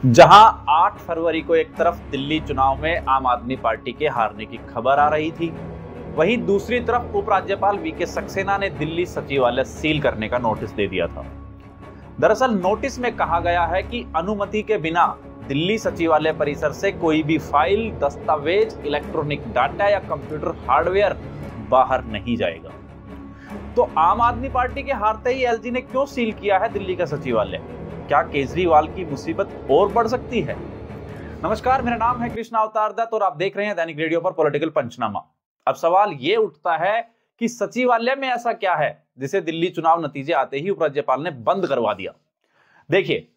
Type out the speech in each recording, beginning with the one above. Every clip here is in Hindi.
जहां 8 फरवरी को एक तरफ दिल्ली चुनाव में आम आदमी पार्टी के हारने की खबर आ रही थी, वहीं दूसरी तरफ उपराज्यपाल वीके सक्सेना ने दिल्ली सचिवालय सील करने का नोटिस दे दिया था। दरअसल नोटिस में कहा गया है कि अनुमति के बिना दिल्ली सचिवालय परिसर से कोई भी फाइल, दस्तावेज, इलेक्ट्रॉनिक डाटा या कंप्यूटर हार्डवेयर बाहर नहीं जाएगा। तो आम आदमी पार्टी के हारते ही एलजी ने क्यों सील किया है दिल्ली का सचिवालय? क्या केजरीवाल की मुसीबत और बढ़ सकती है? नमस्कार, मेरा नाम है कृष्णा अवतार दत्त और आप देख रहे हैं दैनिक रेडियो पर पॉलिटिकल पंचनामा। अब सवाल ये उठता है कि सचिवालय में ऐसा क्या है जिसे दिल्ली चुनाव नतीजे आते ही उपराज्यपाल ने बंद करवा दिया। देखिए,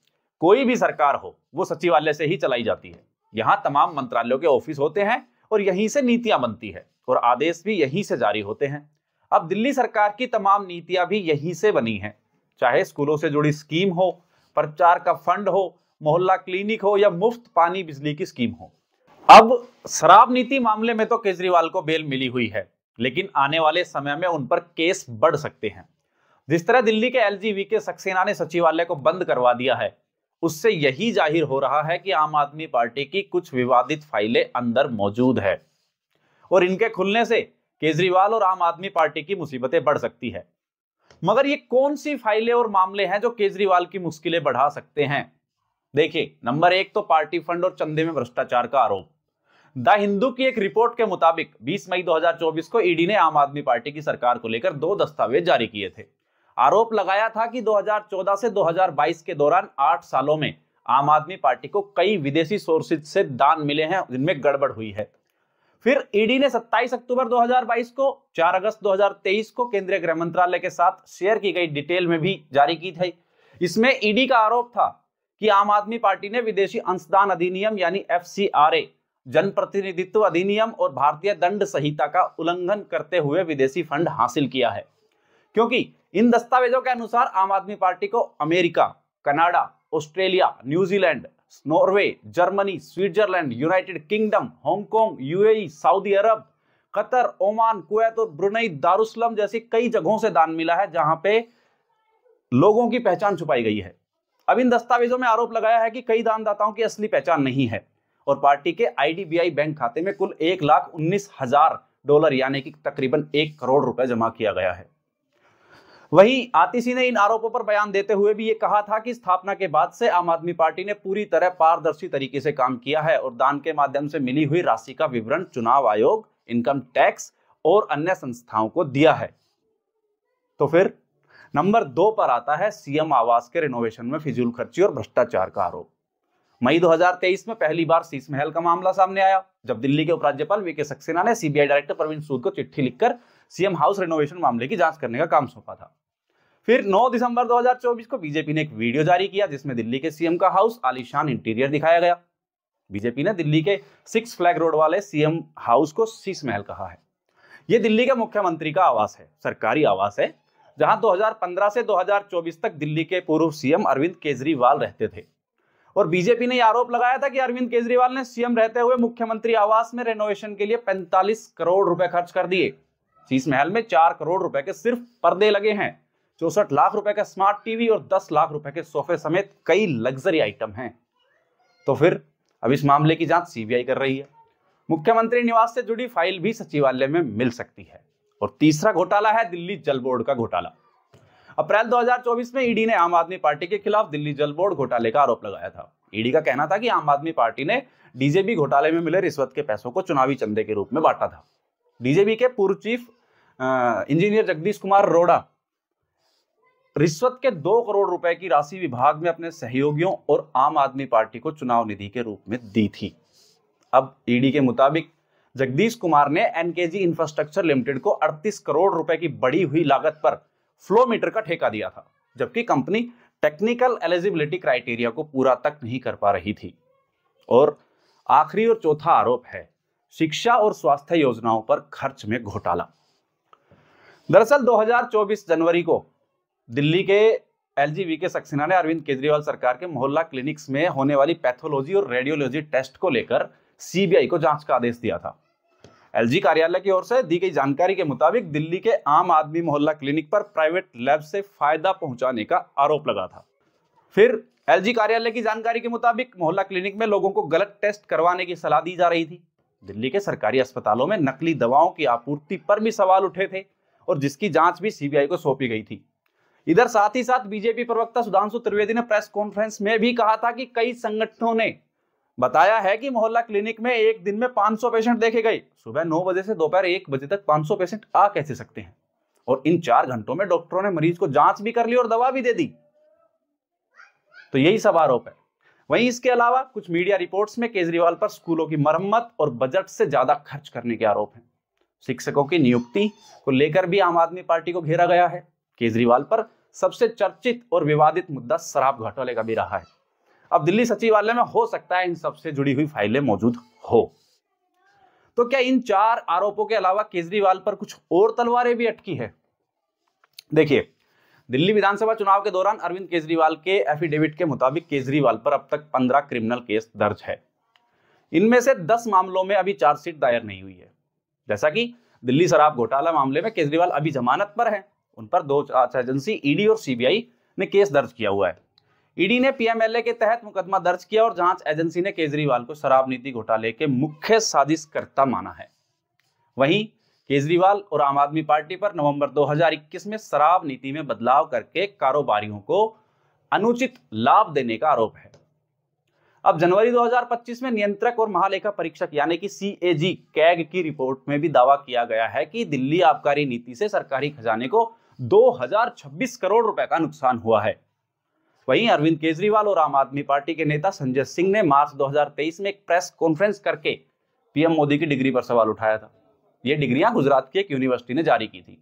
कोई भी सरकार हो वो सचिवालय से ही चलाई जाती है। यहाँ तमाम मंत्रालयों के ऑफिस होते हैं और यहीं से नीतियां बनती है और आदेश भी यहीं से जारी होते हैं। अब दिल्ली सरकार की तमाम नीतियां भी यहीं से बनी हैं, चाहे स्कूलों से जुड़ी स्कीम हो, प्रचार का फंड हो, मोहल्ला क्लिनिक हो या मुफ्त पानी बिजली की स्कीम हो। अब शराब नीति मामले में तो केजरीवाल को बेल मिली हुई है, लेकिन आने वाले समय में उन पर केस बढ़ सकते हैं। जिस तरह दिल्ली के एलजी वीके सक्सेना ने सचिवालय को बंद करवा दिया है, उससे यही जाहिर हो रहा है कि आम आदमी पार्टी की कुछ विवादित फाइलें अंदर मौजूद है और इनके खुलने से केजरीवाल और आम आदमी पार्टी की मुसीबतें बढ़ सकती है। मगर ये कौन सी फाइलें और मामले हैं जो केजरीवाल की मुश्किलें बढ़ा सकते हैं? देखिए, नंबर 1 तो पार्टी फंड और चंदे में भ्रष्टाचार का आरोप। द हिंदू की एक रिपोर्ट के मुताबिक 20 मई 2024 को ईडी ने आम आदमी पार्टी की सरकार को लेकर 2 दस्तावेज जारी किए थे। आरोप लगाया था कि 2014 से 2022 के दौरान 8 सालों में आम आदमी पार्टी को कई विदेशी सोर्सेज से दान मिले हैं जिनमें गड़बड़ हुई है। फिर ईडी ने 27 अक्टूबर 2022 को 4 अगस्त 2023 को केंद्रीय गृह मंत्रालय के साथ शेयर की गई डिटेल में भी जारी की थी। इसमें ईडी का आरोप था कि आम आदमी पार्टी ने विदेशी अंशदान अधिनियम यानी एफसीआरए, जनप्रतिनिधित्व अधिनियम और भारतीय दंड संहिता का उल्लंघन करते हुए विदेशी फंड हासिल किया है, क्योंकि इन दस्तावेजों के अनुसार आम आदमी पार्टी को America, Canada, Australia, New Zealand, Norway, Germany, Switzerland, United Kingdom, Hong Kong, UAE, Saudi Arab, Qatar, Oman, Kuwait और ब्रुनेई दारुसलम जैसी कई जगहों से दान मिला है जहां पे लोगों की पहचान छुपाई गई है। अब इन दस्तावेजों में आरोप लगाया है कि कई दानदाताओं की असली पहचान नहीं है और पार्टी के आईडीबीआई बैंक खाते में कुल $1,19,000 यानी कि तकरीबन 1 करोड़ रुपए जमा किया गया है। वहीं आतिशी ने इन आरोपों पर बयान देते हुए भी ये कहा था कि स्थापना के बाद से आम आदमी पार्टी ने पूरी तरह पारदर्शी तरीके से काम किया है और दान के माध्यम से मिली हुई राशि का विवरण चुनाव आयोग, इनकम टैक्स और अन्य संस्थाओं को दिया है। तो फिर नंबर 2 पर आता है सीएम आवास के रिनोवेशन में फिजूल खर्ची और भ्रष्टाचार का आरोप। मई 2023 में पहली बार शीश महल का मामला सामने आया, जब दिल्ली के उपराज्यपाल वीके सक्सेना ने सीबीआई डायरेक्टर प्रवीण सूद को चिट्ठी लिखकर सीएम हाउस रिनोवेशन मामले की जांच करने का काम सौंपा था। फिर 9 दिसंबर 2024 को बीजेपी ने एक वीडियो जारी किया जिसमें दिल्ली के सीएम का हाउस आलीशान इंटीरियर दिखाया गया। बीजेपी ने दिल्ली के 6 फ्लैग रोड वाले सीएम हाउस को शीश महल कहा है। यह दिल्ली के मुख्यमंत्री का आवास है, सरकारी आवास है, जहां 2015 से 2024 तक दिल्ली के पूर्व सीएम अरविंद केजरीवाल रहते थे और बीजेपी ने यह आरोप लगाया था कि अरविंद केजरीवाल ने सीएम रहते हुए मुख्यमंत्री आवास में रेनोवेशन के लिए 45 करोड़ रुपए खर्च कर दिए। शीश महल में 4 करोड़ रुपए के सिर्फ पर्दे लगे हैं, 64 लाख रुपए का स्मार्ट टीवी और 10 लाख रुपए के सोफे समेत कई लग्जरी आइटम हैं। तो फिर अब इस मामले की जांच सीबीआई कर रही है। मुख्यमंत्री निवास से जुड़ी फाइल भी सचिवालय में मिल सकती है। और तीसरा घोटाला है दिल्ली जल बोर्ड का घोटाला। अप्रैल 2024 में ईडी ने आम आदमी पार्टी के खिलाफ दिल्ली जल बोर्ड घोटाले का आरोप लगाया था। ईडी का कहना था कि आम आदमी पार्टी ने डीजेबी घोटाले में मिले रिश्वत के पैसों को चुनावी चंदे के रूप में बांटा था। डीजेबी के पूर्व चीफ इंजीनियर जगदीश कुमार रोड़ा रिश्वत के 2 करोड़ रुपए की राशि विभाग में अपने सहयोगियों और आम आदमी पार्टी को चुनाव निधि के रूप में दी थी। अब ईडी के मुताबिक जगदीश कुमार ने एनकेजी इंफ्रास्ट्रक्चर लिमिटेड को 38 करोड़ रुपए की बढ़ी हुई लागत पर फ्लो मीटर का ठेका दिया था, जबकि कंपनी टेक्निकल एलिजिबिलिटी क्राइटेरिया को पूरा तक नहीं कर पा रही थी। और आखिरी और चौथा आरोप है शिक्षा और स्वास्थ्य योजनाओं पर खर्च में घोटाला। दरअसल 2024 जनवरी को दिल्ली के एलजी वीके सक्सेना ने अरविंद केजरीवाल सरकार के मोहल्ला क्लिनिक्स में होने वाली पैथोलॉजी और रेडियोलॉजी टेस्ट को लेकर सीबीआई को जांच का आदेश दिया था। एलजी कार्यालय की ओर से दी गई जानकारी के मुताबिक दिल्ली के आम आदमी मोहल्ला क्लिनिक पर प्राइवेट लैब से फायदा पहुंचाने का आरोप लगा था। फिर एलजी कार्यालय की जानकारी के मुताबिक मोहल्ला क्लिनिक में लोगों को गलत टेस्ट करवाने की सलाह दी जा रही थी। दिल्ली के सरकारी अस्पतालों में नकली दवाओं की आपूर्ति पर भी सवाल उठे थे और जिसकी जांच भी सीबीआई को सौंपी गई थी। इधर साथ ही साथ बीजेपी प्रवक्ता सुधांशु त्रिवेदी ने प्रेस कॉन्फ्रेंस में भी कहा था कि कई संगठनों ने बताया है कि मोहल्ला क्लिनिक में एक दिन में 500 पेशेंट देखे गए। सुबह 9 बजे से दोपहर 1 बजे तक 500 पेशेंट आ कैसे सकते हैं? और इन 4 घंटों में डॉक्टरों ने मरीज को जांच भी कर ली और दवा भी दे दी। तो यही सब आरोप है। वहीं इसके अलावा कुछ मीडिया रिपोर्ट्स में केजरीवाल पर स्कूलों की मरम्मत और बजट से ज्यादा खर्च करने के आरोप हैं। शिक्षकों की नियुक्ति को लेकर भी आम आदमी पार्टी को घेरा गया है। केजरीवाल पर सबसे चर्चित और विवादित मुद्दा शराब घोटाले का भी रहा है। अब दिल्ली सचिवालय में हो सकता है इन सबसे जुड़ी हुई फाइलें मौजूद हो। तो क्या इन 4 आरोपों के अलावा केजरीवाल पर कुछ और तलवारें भी अटकी है? देखिए, दिल्ली विधानसभा चुनाव के दौरान अरविंद केजरीवाल के एफिडेविट के मुताबिक केजरीवाल पर अब तक 15 क्रिमिनल केस दर्ज है। इनमें से 10 मामलों में अभी चार्जशीट दायर नहीं हुई है। जैसा कि दिल्ली शराब घोटाला मामले में केजरीवाल अभी जमानत पर है, उन पर 2 जांच एजेंसी ईडी और सीबीआई ने केस दर्ज किया हुआ है। ईडी ने पीएमएलए के तहत मुकदमा दर्ज किया और जांच एजेंसी ने केजरीवाल को शराब नीति घोटाले के मुख्य साजिशकर्ता माना है। वहीं केजरीवाल और आम आदमी पार्टी पर नवंबर 2021 में शराब नीति में बदलाव करके कारोबारियों को अनुचित लाभ देने का आरोप है। अब जनवरी 2025 में नियंत्रक और महालेखा परीक्षक यानी कि सीएजी कैग की रिपोर्ट में भी दावा किया गया है कि दिल्ली आबकारी नीति से सरकारी खजाने को 2026 करोड़ रुपए का नुकसान हुआ है। वहीं अरविंद केजरीवाल और आम आदमी पार्टी के नेता संजय सिंह ने मार्च 2023 में एक प्रेस कॉन्फ्रेंस करके पीएम मोदी की डिग्री पर सवाल उठाया था। ये डिग्रियां गुजरात की एक यूनिवर्सिटी ने जारी की थी।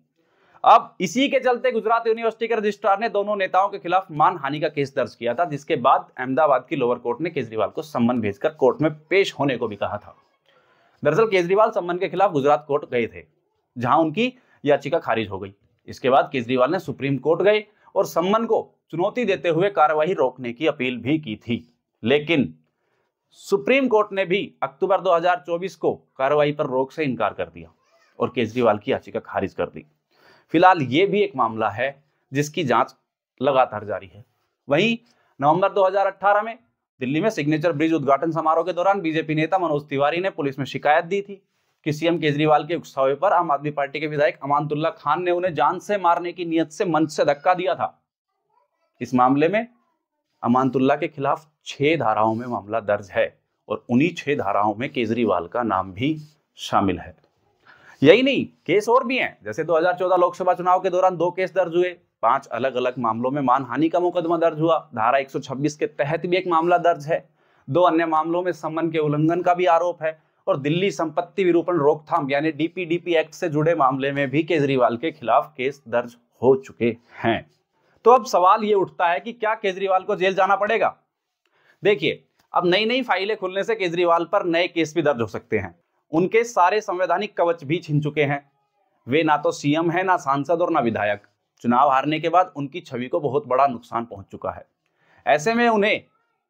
अब इसी के चलते गुजरात यूनिवर्सिटी के रजिस्ट्रार ने दोनों नेताओं के खिलाफ मानहानि का केस दर्ज किया था, जिसके बाद अहमदाबाद की लोअर कोर्ट ने केजरीवाल को सम्मन भेजकर कोर्ट में पेश होने को भी कहा था। दरअसल केजरीवाल सम्मन के खिलाफ गुजरात कोर्ट गए थे, जहां उनकी याचिका खारिज हो गई। इसके बाद केजरीवाल ने सुप्रीम कोर्ट गए और सम्मन को चुनौती देते हुए कार्रवाई रोकने की अपील भी की थी, लेकिन सुप्रीम कोर्ट ने भी अक्टूबर 2024 को कार्रवाई पर रोक से इनकार कर दिया और केजरीवाल की याचिका खारिज कर दी। फिलहाल ये भी एक मामला है जिसकी जांच लगातार जारी है। वहीं नवंबर 2018 में दिल्ली में सिग्नेचर ब्रिज उद्घाटन समारोह के दौरान बीजेपी नेता मनोज तिवारी ने पुलिस में शिकायत दी थी कि सीएम केजरीवाल के उकसावे पर आम आदमी पार्टी के विधायक अमानतुल्लाह खान ने उन्हें जान से मारने की नियत से मंच से धक्का दिया था। इस मामले में अमानतुल्लाह के खिलाफ 6 धाराओं में मामला दर्ज है और उन्हीं 6 धाराओं में केजरीवाल का नाम भी शामिल है। यही नहीं, केस और भी हैं। जैसे 2014 लोकसभा चुनाव के दौरान 2 केस दर्ज हुए, 5 अलग अलग मामलों में मानहानि का मुकदमा दर्ज हुआ। धारा 126 के तहत भी एक मामला दर्ज है। 2 अन्य मामलों में सम्मन के उल्लंघन का भी आरोप है और दिल्ली संपत्ति विरूपण रोकथाम यानी डीपीडीपी एक्ट से जुड़े मामले में भी केजरीवाल के खिलाफ केस दर्ज हो चुके हैं। तो अब सवाल ये उठता है कि क्या केजरीवाल को जेल जाना पड़ेगा? देखिए, अब नई नई फाइलें खुलने से केजरीवाल पर नए केस भी दर्ज हो सकते हैं। उनके सारे संवैधानिक कवच भी छिन चुके हैं। वे ना तो सीएम है, ना सांसद और ना विधायक। चुनाव हारने के बाद उनकी छवि को बहुत बड़ा नुकसान पहुंच चुका है। ऐसे में उन्हें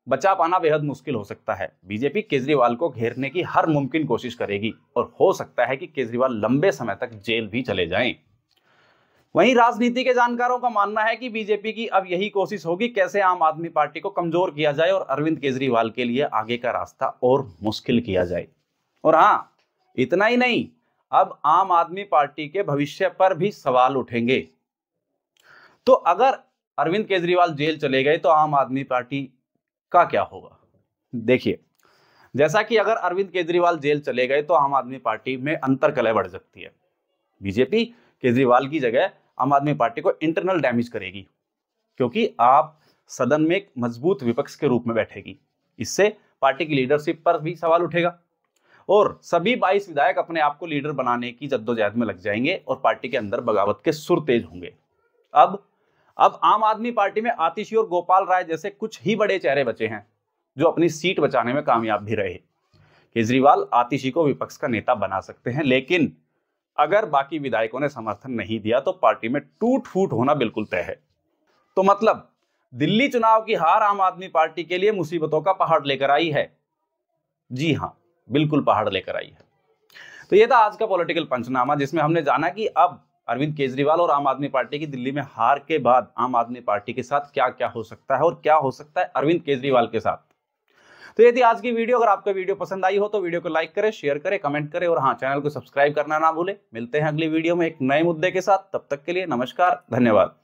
बचा पाना बेहद मुश्किल हो सकता है। बीजेपी केजरीवाल को घेरने की हर मुमकिन कोशिश करेगी और हो सकता है कि केजरीवाल लंबे समय तक जेल भी चले जाएं। वहीं राजनीति के जानकारों का मानना है कि बीजेपी की अब यही कोशिश होगी कैसे आम आदमी पार्टी को कमजोर किया जाए और अरविंद केजरीवाल के लिए आगे का रास्ता और मुश्किल किया जाए। और हाँ, इतना ही नहीं, अब आम आदमी पार्टी के भविष्य पर भी सवाल उठेंगे। तो अगर अरविंद केजरीवाल जेल चले गए तो आम आदमी पार्टी का क्या होगा? देखिए, जैसा कि अगर अरविंद केजरीवाल जेल चले गए तो आम आदमी पार्टी में अंतर्कलह बढ़ सकती है। बीजेपी केजरीवाल की जगह आम आदमी पार्टी को इंटरनल डैमेज करेगी, क्योंकि आप सदन में एक मजबूत विपक्ष के रूप में बैठेगी। इससे पार्टी की लीडरशिप पर भी सवाल उठेगा और सभी 22 विधायक अपने आप को लीडर बनाने की जद्दोजहद में लग जाएंगे और पार्टी के अंदर बगावत के सुर तेज होंगे। अब आम आदमी पार्टी में आतिशी और गोपाल राय जैसे कुछ ही बड़े चेहरे बचे हैं जो अपनी सीट बचाने में कामयाब भी रहे। केजरीवाल आतिशी को विपक्ष का नेता बना सकते हैं, लेकिन अगर बाकी विधायकों ने समर्थन नहीं दिया तो पार्टी में टूट फूट होना बिल्कुल तय है। तो मतलब दिल्ली चुनाव की हार आम आदमी पार्टी के लिए मुसीबतों का पहाड़ लेकर आई है। जी हाँ, बिल्कुल पहाड़ लेकर आई है। तो ये था आज का पॉलिटिकल पंचनामा, जिसमें हमने जाना कि अब अरविंद केजरीवाल और आम आदमी पार्टी की दिल्ली में हार के बाद आम आदमी पार्टी के साथ क्या क्या हो सकता है और क्या हो सकता है अरविंद केजरीवाल के साथ। तो ये थी आज की वीडियो। अगर आपको वीडियो पसंद आई हो तो वीडियो को लाइक करें, शेयर करें, कमेंट करें और हाँ, चैनल को सब्सक्राइब करना ना भूलें। मिलते हैं अगली वीडियो में एक नए मुद्दे के साथ। तब तक के लिए नमस्कार, धन्यवाद।